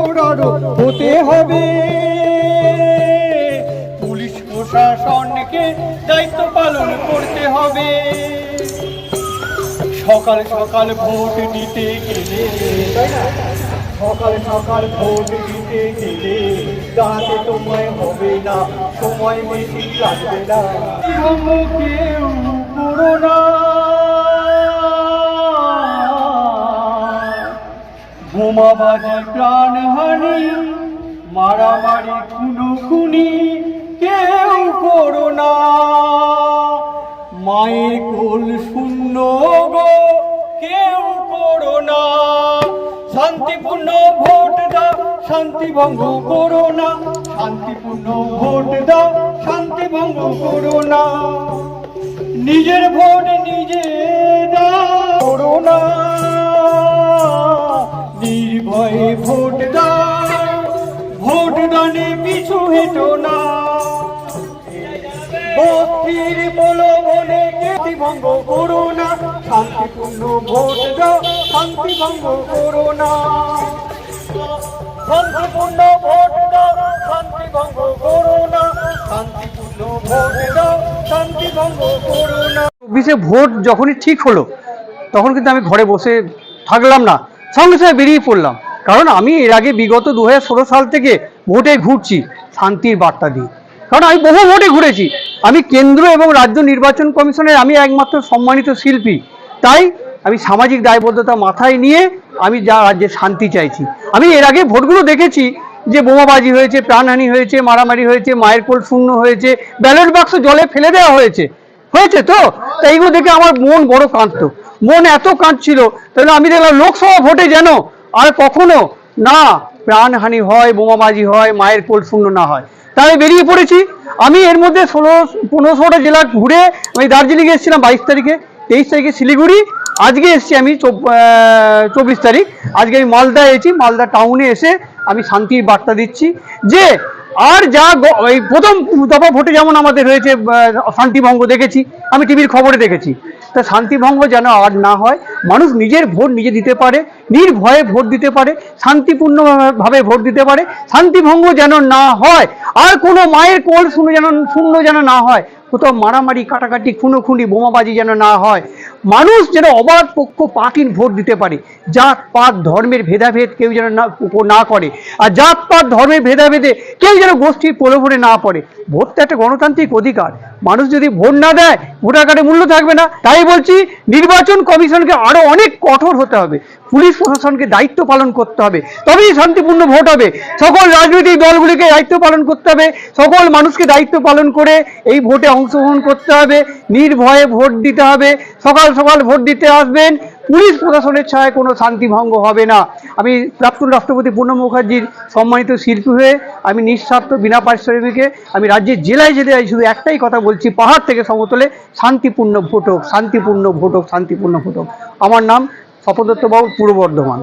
কঠোর আরো হতে হবে। পুলিশ প্রশাসনকে দায়িত্ব পালন করতে হবে। সকাল সকাল ভোট দিতে গেলে, সকাল সকাল ভোট দিতে গেলে দাঁড়াতে তোমায় হবে না, সময় বেশি লাগবে না। কেউ করো না, বোমাবাজি প্রাণহানি মারামারি খুনোখুনি কেউ করো না। মায়ের কোল শূন্য গো কেউ করো না। শান্তিপূর্ণ ভোট দাও, শান্তি ভঙ্গ করো না। শান্তিপূর্ণ ভোট দাও, শান্তি ভঙ্গ করো না। নিজের ভোট নিজে দাও, করো না। নির্ভয়ে ভোট দাও, ভোট দানে পিছু হেঁটো না। বস্তির প্রলোভনে শান্তি ভঙ্গ করো না। শান্তিপূর্ণ ভোট দাও, শান্তি ভঙ্গ করো না। শান্তিপূর্ণ ভোট দাও, শান্তি ভঙ্গ করো না। শান্তিপূর্ণ ভোট দাও, শান্তি ভঙ্গ করো না। 24-এ ভোট যখনই ঠিক হলো তখন কিন্তু আমি ঘরে বসে থাকলাম না, সঙ্গে সঙ্গে বেরিয়ে পড়লাম। কারণ আমি এর আগে বিগত 2016 সাল থেকে ভোটে ঘুরছি শান্তির বার্তা দিয়ে। কারণ আমি বহু ভোটে ঘুরেছি। আমি কেন্দ্র এবং রাজ্য নির্বাচন কমিশনের আমি একমাত্র সম্মানিত শিল্পী। তাই আমি সামাজিক দায়বদ্ধতা মাথায় নিয়ে আমি যা রাজ্যে শান্তি চাইছি। আমি এর আগে ভোটগুলো দেখেছি যে বোমাবাজি হয়েছে, প্রাণহানি হয়েছে, মারামারি হয়েছে, মায়ের কোল শূন্য হয়েছে, ব্যালট বাক্স জলে ফেলে দেওয়া হয়েছে তো। তাই এইগুলো দেখে আমার মন বড় কাঁদতো, মন এত কাঁদছিল। তাহলে আমি দেখলাম লোকসভা ভোটে যেন আর কখনো না প্রাণহানি হয়, বোমাবাজি হয়, মায়ের কোল শূন্য না হয়। তাই বেরিয়ে পড়েছি। আমি এর মধ্যে 15-16টা জেলা ঘুরে আমি দার্জিলিং এসেছিলাম 22 তারিখে, 23 তারিখে শিলিগুড়ি, আজকে এসেছি আমি 24 তারিখ। আজকে আমি মালদা এসেছি। মালদা টাউনে এসে আমি শান্তির বার্তা দিচ্ছি যে আর যা এই প্রথম দফা ভোটে যেমন আমাদের হয়েছে শান্তিভঙ্গ দেখেছি, আমি টিভির খবরে দেখেছি। তা শান্তিভঙ্গ যেন আর না হয়, মানুষ নিজের ভোট নিজে দিতে পারে, নির্ভয়ে ভোট দিতে পারে, শান্তিপূর্ণভাবে ভোট দিতে পারে। শান্তিভঙ্গ যেন না হয়, আর কোনো মায়ের কোল শূন্য যেন না হয়, কোথাও মারামারি কাটাকাটি খুনোখুনি বোমাবাজি যেন না হয়। মানুষ যেন অবাধ পক্ষপাতহীন ভোট দিতে পারে। জাত পাত ধর্মের ভেদাভেদ কেউ যেন না করে, আর জাত পাত ধর্মের ভেদাভেদে কেউ যেন গোষ্ঠীর প্রলোভনে না পড়ে। ভোটটা একটা গণতান্ত্রিক অধিকার। মানুষ যদি ভোট না দেয় ভোটার কার্ডে মূল্য থাকবে না। তাই বলছি নির্বাচন কমিশনকে আরো অনেক কঠোর হতে হবে, পুলিশ প্রশাসনকে দায়িত্ব পালন করতে হবে, তবেই শান্তিপূর্ণ ভোট হবে। সকল রাজনৈতিক দলগুলিকে দায়িত্ব পালন করতে হবে, সকল মানুষকে দায়িত্ব পালন করে এই ভোটে অংশগ্রহণ করতে হবে, নির্ভয়ে ভোট দিতে হবে। সকাল সকাল ভোট দিতে আসবেন, পুলিশ প্রশাসনের ছায়ায় কোনো শান্তিভঙ্গ হবে না। আমি প্রাক্তন রাষ্ট্রপতি প্রণব মুখার্জির সম্মানিত শিল্পী হয়ে আমি নিঃস্বার্থ বিনা পারিশ্রমিকে আমি রাজ্যের জেলায় জেলায় শুধু একটাই কথা বলছি, পাহাড় থেকে সমতলে শান্তিপূর্ণ ভোট হোক, শান্তিপূর্ণ ভোট হোক, শান্তিপূর্ণ ভোট হোক। আমার নাম স্বপন দত্ত বাবু, পূর্ব বর্ধমান।